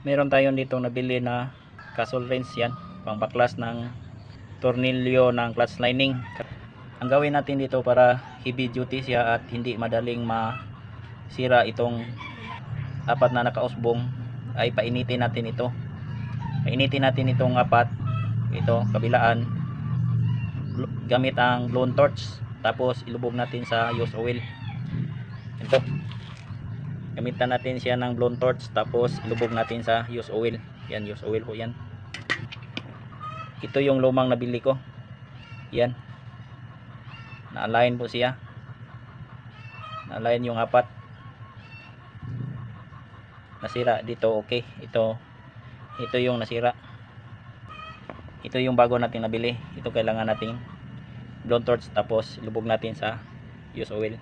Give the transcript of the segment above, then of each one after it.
Meron tayong dito nabili na castle wrench, yan pangbaklas ng tornilyo ng clutch lining. Ang gawin natin dito para heavy duty siya at hindi madaling masira itong apat na nakausbong, ay painitin natin ito. Painitin natin itong apat, ito kabilaan, gamit ang blown torch, tapos ilubog natin sa use oil. Ito, gamitan natin siya ng blown torch, tapos ilubog natin sa use oil. Yan, use oil po yan. Ito yung lumang nabili ko. Yan, na-align po siya, na-align yung apat. Nasira dito, okay. Ito yung nasira. Ito yung bago natin nabili. Ito kailangan nating blown torch, tapos ilubog natin sa use oil.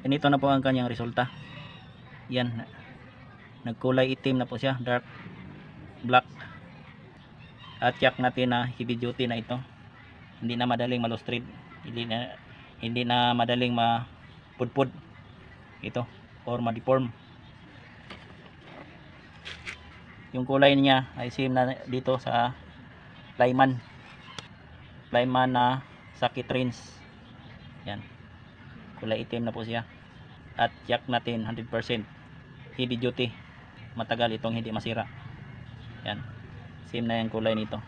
Ganito na po ang kanyang resulta. Yan, nagkulay itim na po siya, dark black. At check natin na heavy duty na ito. Hindi na madaling malustrid, hindi na madaling mapudpud ito or ma-deform. Yung kulay niya ay same na dito sa Lyman na sakit rinse. Yan, kulay itim na po siya. At check natin 100% heavy duty, matagal itong hindi masira. Yan, same na yung kulay nito.